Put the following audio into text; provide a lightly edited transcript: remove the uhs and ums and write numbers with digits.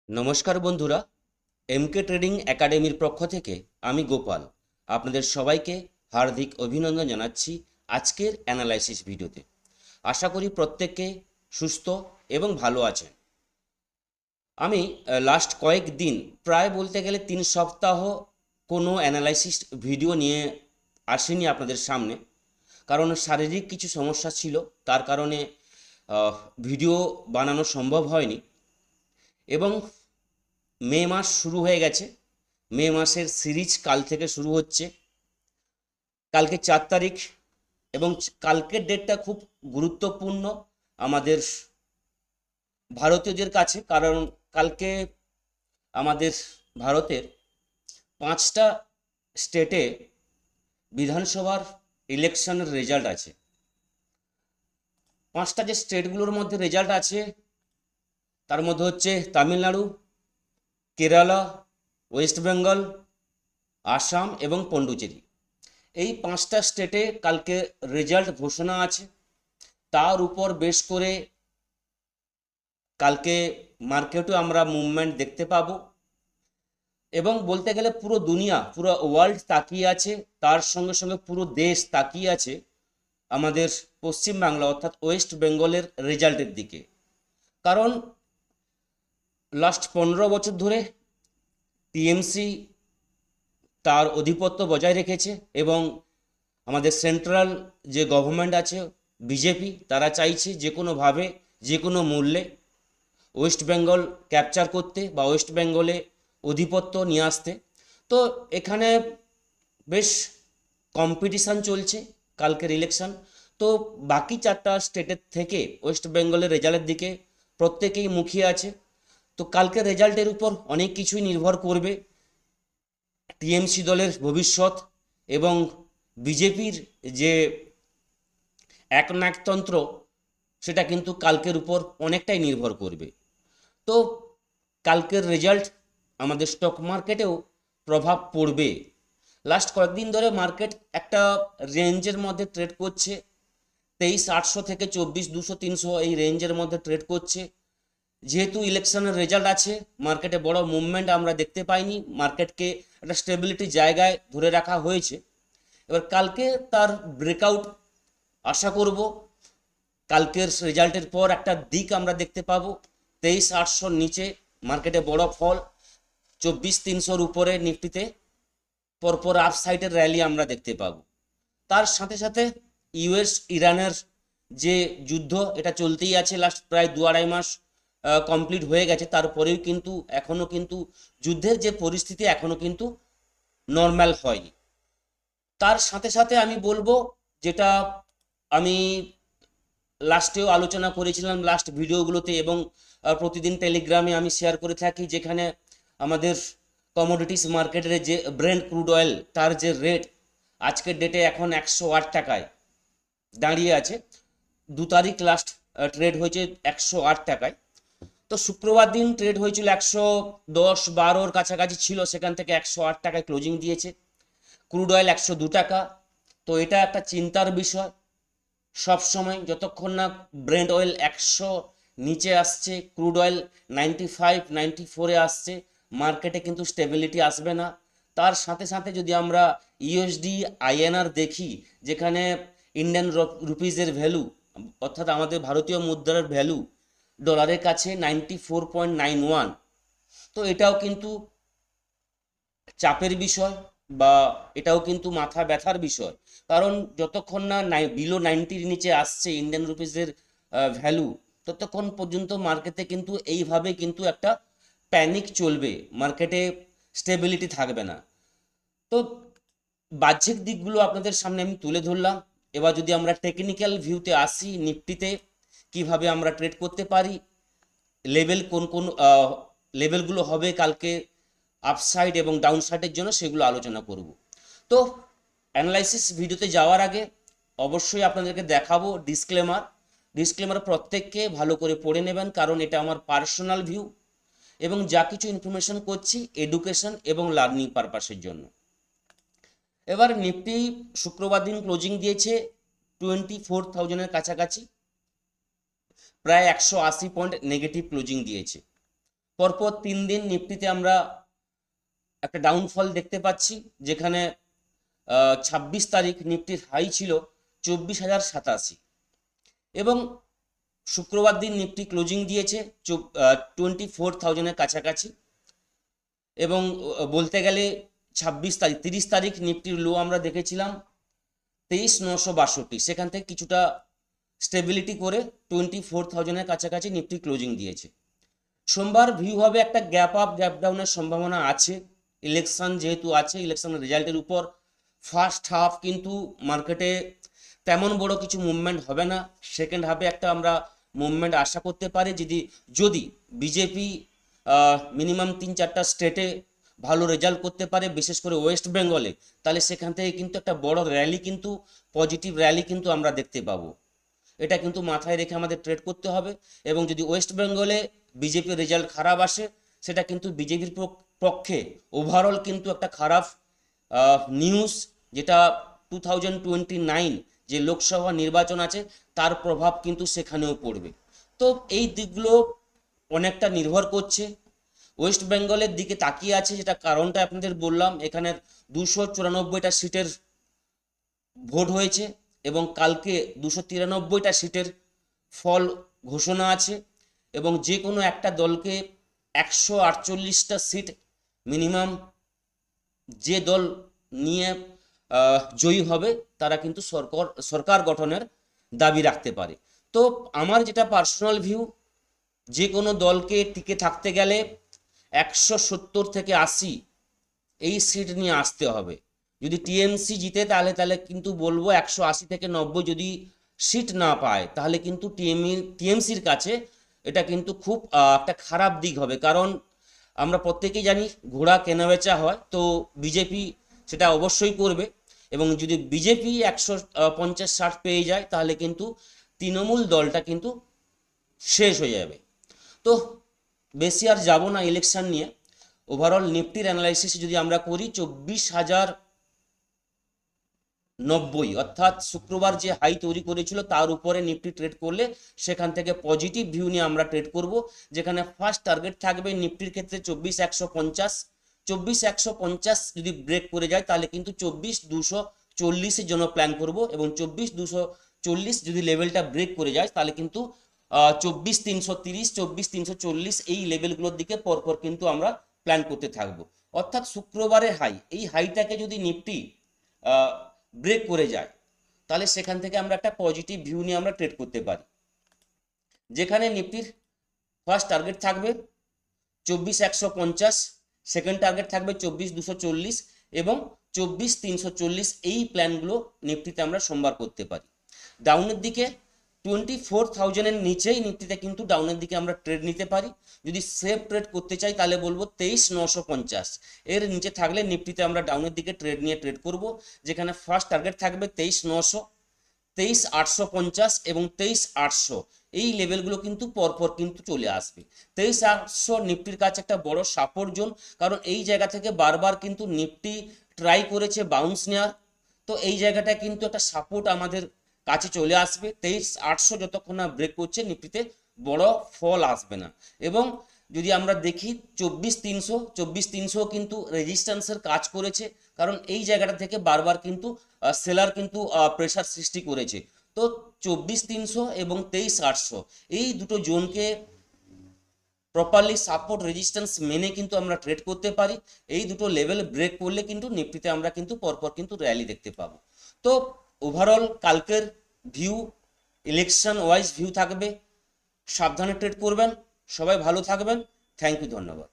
নমস্কার বন্ধুরা, এমকে ট্রেডিং একাডেমির পক্ষ থেকে আমি গোপাল আপনাদের সবাইকে হার্দিক অভিনন্দন জানাচ্ছি আজকের অ্যানালাইসিস ভিডিওতে। আশা করি প্রত্যেককে সুস্থ এবং ভালো আছেন। আমি লাস্ট কয়েকদিন প্রায় বলতে গেলে 3 সপ্তাহ কোনো অ্যানালাইসিস ভিডিও নিয়ে আসিনি আপনাদের সামনে, কারণ শারীরিক কিছু সমস্যা ছিল, তার কারণে ভিডিও বানানো সম্ভব হয়নি। এবং মে মাস শুরু হয়ে গেছে, মে মাসের সিরিজ কাল থেকে শুরু হচ্ছে, কালকে 4 তারিখ, এবং কালকের ডেটটা খুব গুরুত্বপূর্ণ আমাদের ভারতীয়দের কাছে, কারণ কালকে আমাদের ভারতের 5টা স্টেটে বিধানসভার ইলেকশনের রেজাল্ট আছে। 5টা যে স্টেটগুলোর মধ্যে রেজাল্ট আছে তার মধ্যে হচ্ছে তামিলনাড়ু, কেরালা, ওয়েস্ট বেঙ্গল, আসাম এবং পন্ডুচেরি। এই 5টা স্টেটে কালকে রেজাল্ট ঘোষণা আছে। তার উপর বেশ করে কালকে মার্কেটও আমরা মুভমেন্ট দেখতে পাবো, এবং বলতে গেলে পুরো দুনিয়া, পুরো ওয়ার্ল্ড তাকিয়ে আছে, তার সঙ্গে সঙ্গে পুরো দেশ তাকিয়ে আছে আমাদের পশ্চিমবাংলা অর্থাৎ ওয়েস্ট বেঙ্গলের রেজাল্টের দিকে। কারণ লাস্ট 15 বছর ধরে টিএমসি তার আধিপত্য বজায় রেখেছে, এবং আমাদের সেন্ট্রাল যে গভর্নমেন্ট আছে বিজেপি, তারা চাইছে যে কোনোভাবে যে কোনো মূল্যে ওয়েস্ট বেঙ্গল ক্যাপচার করতে বা ওয়েস্ট বেঙ্গলে আধিপত্য নিয়ে আসতে। তো এখানে বেশ কম্পিটিশান চলছে কালকের ইলেকশন। তো বাকি 4টা স্টেটের থেকে ওয়েস্ট বেঙ্গলের রেজাল্টের দিকে প্রত্যেকেই মুখিয়ে আছে। তো কালকের রেজাল্টের উপর অনেক কিছুই নির্ভর করবে, টিএমসি দলের ভবিষ্যৎ এবং বিজেপির যে একনায়কতন্ত্র, সেটা কিন্তু কালকের উপর অনেকটাই নির্ভর করবে। তো কালকের রেজাল্ট আমাদের স্টক মার্কেটেও প্রভাব পড়বে। লাস্ট কয়েকদিন ধরে মার্কেট একটা রেঞ্জের মধ্যে ট্রেড করছে, 23,800 থেকে 24,200 300 এই রেঞ্জের মধ্যে ট্রেড করছে। যেহেতু ইলেকশনের রেজাল্ট আছে, মার্কেটে বড় মুভমেন্ট আমরা দেখতে পাইনি, মার্কেটকে একটা স্টেবিলিটি জায়গায় ধরে রাখা হয়েছে। এবার কালকে তার ব্রেকআউট আশা করব। কালকের রেজাল্টের পর একটা দিক আমরা দেখতে পাবো, 23,800 নিচে মার্কেটে বড় ফল, 24,300 উপরে নিফটিতে পরপর আপসাইডের র্যালি আমরা দেখতে পাবো। তার সাথে সাথে ইউএস ইরানের যে যুদ্ধ, এটা চলতেই আছে, লাস্ট প্রায় 2-2.5 মাস কমপ্লিট হয়ে গেছে, তারপরেও কিন্তু এখনও কিন্তু যুদ্ধের যে পরিস্থিতি এখনও কিন্তু নর্মাল হয়নি। তার সাথে সাথে আমি বলবো, যেটা আমি লাস্টেও আলোচনা করেছিলাম লাস্ট ভিডিওগুলোতে, এবং প্রতিদিন টেলিগ্রামে আমি শেয়ার করে থাকি, যেখানে আমাদের কমোডিটিস মার্কেটের যে ব্রেন্ট ক্রুড অয়েল, তার যে রেট আজকের ডেটে এখন 108 টাকায় দাঁড়িয়ে আছে। 2 তারিখ লাস্ট ট্রেড হয়েছে 108 টাকায়। তো শুক্রবার দিন ট্রেড হয়েছিল 110-12 কাছাকাছি ছিল, সেখান থেকে 108 টাকায় ক্লোজিং দিয়েছে। ক্রুড অয়েল 102 টাকা। তো এটা একটা চিন্তার বিষয়। সব সময় যতক্ষণ না ব্রেন্ট অয়েল 100 নিচে আসছে, ক্রুড অয়েল 95-94-এ আসছে, মার্কেটে কিন্তু স্টেবিলিটি আসবে না। তার সাথে সাথে যদি আমরা ইউএসডি আইএনআর দেখি, যেখানে ইন্ডিয়ান রুপিজের ভ্যালু অর্থাৎ আমাদের ভারতীয় মুদ্রার ভ্যালু ডলারের কাছে 94.91, তো এটাও কিন্তু চাপের বিষয়, বা এটাও কিন্তু মাথা ব্যথার বিষয়। কারণ যতক্ষণ না বিলো 90-র নিচে আসছে ইন্ডিয়ান রুপিসের ভ্যালু, ততক্ষণ পর্যন্ত মার্কেটে কিন্তু এইভাবে কিন্তু একটা প্যানিক চলবে, মার্কেটে স্টেবিলিটি থাকবে না। তো বাহ্যিক দিকগুলো আপনাদের সামনে আমি তুলে ধরলাম। এবার যদি আমরা টেকনিক্যাল ভিউতে আসি, নিফটিতে কিভাবে আমরা ট্রেড করতে পারি, লেভেল কোন কোন লেভেলগুলো হবে কালকে আপসাইড এবং ডাউনসাইডের জন্য, সেগুলো আলোচনা করব। তো অ্যানালাইসিস ভিডিওতে যাওয়ার আগে অবশ্যই আপনাদেরকে দেখাবো ডিসক্লেমার প্রত্যেককে ভালো করে পড়ে নেবেন, কারণ এটা আমার পার্সোনাল ভিউ, এবং যা কিছু ইনফরমেশন করছি এডুকেশন এবং লার্নিং পারপাসের জন্য। এবার নিফটি শুক্রবার দিন ক্লোজিং দিয়েছে 24,000-এর কাছাকাছি, প্রায় 180 পয়েন্ট নেগেটিভ ক্লোজিং দিয়েছে। পরপর 3 দিন নিফটিতে আমরা একটা ডাউনফল দেখতে পাচ্ছি, যেখানে 26 তারিখ নিফটির হাই ছিল 24,087 এবং শুক্রবার দিন নিফটি ক্লোজিং দিয়েছে 24,000-এর কাছাকাছি। এবং বলতে গেলে 26 তারিখ 30 তারিখ নিফটির লো আমরা দেখেছিলাম 23,962, সেখান থেকে কিছুটা স্টেবিলিটি করে 24,000-এর কাছাকাছি নিফটি ক্লোজিং দিয়েছে। সোমবার ভিউ হবে একটা গ্যাপ আপ গ্যাপ ডাউনের সম্ভাবনা আছে, ইলেকশন যেহেতু আছে, ইলেকশনের রেজাল্টের উপর ফার্স্ট হাফ কিন্তু মার্কেটে তেমন বড় কিছু মুভমেন্ট হবে না। সেকেন্ড হাফে একটা আমরা মুভমেন্ট আশা করতে পারি, যদি বিজেপি মিনিমাম 3-4টা স্টেটে ভালো রেজাল্ট করতে পারে, বিশেষ করে ওয়েস্ট বেঙ্গলে, তাহলে সেখান থেকে কিন্তু একটা বড় র্যালি কিন্তু পজিটিভ র্যালি কিন্তু আমরা দেখতে পাবো। এটা কিন্তু মাথায় রেখে আমাদের ট্রেড করতে হবে। এবং যদি ওয়েস্ট বেঙ্গলে বিজেপির রেজাল্ট খারাপ আসে, সেটা কিন্তু বিজেপির পক্ষে ওভারঅল কিন্তু একটা খারাপ নিউজ, যেটা 2029 যে লোকসভা নির্বাচন আছে তার প্রভাব কিন্তু সেখানেও পড়বে। তো এই দিকগুলো অনেকটা নির্ভর করছে। ওয়েস্ট বেঙ্গলের দিকে তাকিয়ে আছে, যেটা কারণটা আপনাদের বললাম, এখানে 294টা সিটের ভোট হয়েছে এবং কালকে 293টা সিটের ফল ঘোষণা আছে এবং যে কোনো একটা দলকে 148টা সিট মিনিমাম যে দল নিয়ে জয়ী হবে তারা কিন্তু সরকার গঠনের দাবি রাখতে পারে। তো আমার যেটা পার্সোনাল ভিউ, যে কোনো দলকে টিকে থাকতে গেলে 170 থেকে 80 এই সিট নিয়ে আসতে হবে। যদি টিএমসি জিতে তাহলে কিন্তু বলবো 180 থেকে 90 যদি সিট না পায় তাহলে কিন্তু টিএমসির কাছে এটা কিন্তু খুব একটা খারাপ দিক হবে। কারণ আমরা প্রত্যেকেই জানি ঘোড়া কেনাবেচা হয়, তো বিজেপি সেটা অবশ্যই করবে। এবং যদি বিজেপি 150-60 পেয়ে যায় তাহলে কিন্তু তৃণমূল দলটা কিন্তু শেষ হয়ে যাবে। তো বেশি আর যাব না ইলেকশন নিয়ে। ওভারঅল নিফটির অ্যানালাইসিস যদি আমরা করি, 24,090 অর্থাৎ শুক্রবার যে হাই তৈরি করেছিল তার উপরে নিফটি ট্রেড করলে সেখান থেকে পজিটিভ ভিউ নিয়ে আমরা ট্রেড করব, যেখানে ফার্স্ট টার্গেট থাকবে নিফটির ক্ষেত্রে 24,150। 24,150 যদি ব্রেক করে যায় তাহলে কিন্তু 24,240-এর জন্য প্ল্যান করব এবং 24,240 যদি লেভেলটা ব্রেক করে যায় তাহলে কিন্তু 24,330, 24,340 এই লেভেলগুলোর দিকে পরপর কিন্তু আমরা প্ল্যান করতে থাকবো। অর্থাৎ শুক্রবারের হাই, এই হাইটাকে যদি নিফটি ব্রেক করে যায় তাহলে সেখান থেকে আমরা একটা পজিটিভ ভিউ নিয়ে আমরা ট্রেড করতে পারি, যেখানে নিফটির ফার্স্ট টার্গেট থাকবে 24,150, সেকেন্ড টার্গেট থাকবে 24,240 এবং 24,340। এই প্ল্যানগুলো নিফটিতে আমরা সোমবার করতে পারি। ডাউনের দিকে 24,000-এর নিচেই নিফটিতে কিন্তু ডাউনের দিকে আমরা ট্রেড নিতে পারি। যদি সেফ ট্রেড করতে চাই তাহলে বলবো 23,950 এর নিচে থাকলে নিফটিতে আমরা ডাউনের দিকে ট্রেড করব, যেখানে ফার্স্ট টার্গেট থাকবে 23,900, 23,850 এবং 23,800। এই লেভেলগুলো কিন্তু পরপর কিন্তু চলে আসবে। 23,800 নিফটির কাছে একটা বড় সাপোর্ট জোন, কারণ এই জায়গা থেকে বারবার কিন্তু নিফটি ট্রাই করেছে বাউন্স নেওয়ার। তো এই জায়গাটা কিন্তু একটা সাপোর্ট আমাদের কাছে চলে আসবে। 23,800 যতক্ষণ না ব্রেক করছে নিফটিতে বড় ফল আসবে না। এবং যদি আমরা দেখি 24,300 কিন্তু রেজিস্ট্যান্সের কাজ করেছে, কারণ এই জায়গাটা থেকে বারবার কিন্তু সেলার কিন্তু প্রেসার সৃষ্টি করেছে। তো 24,300 এবং 23,800 এই দুটো জোনকে প্রপারলি সাপোর্ট রেজিস্ট্যান্স মেনে কিন্তু আমরা ট্রেড করতে পারি। এই দুটো লেভেল ব্রেক করলে কিন্তু নিফটিতে আমরা কিন্তু পরপর কিন্তু র্যালি দেখতে পাবো। তো ওভারঅল কালকের ভিউ ইলেকশন ওয়াইজ ভিউ থাকবে, সাবধানে ট্রেড করবেন। সবাই ভালো থাকবেন। থ্যাংক ইউ, ধন্যবাদ।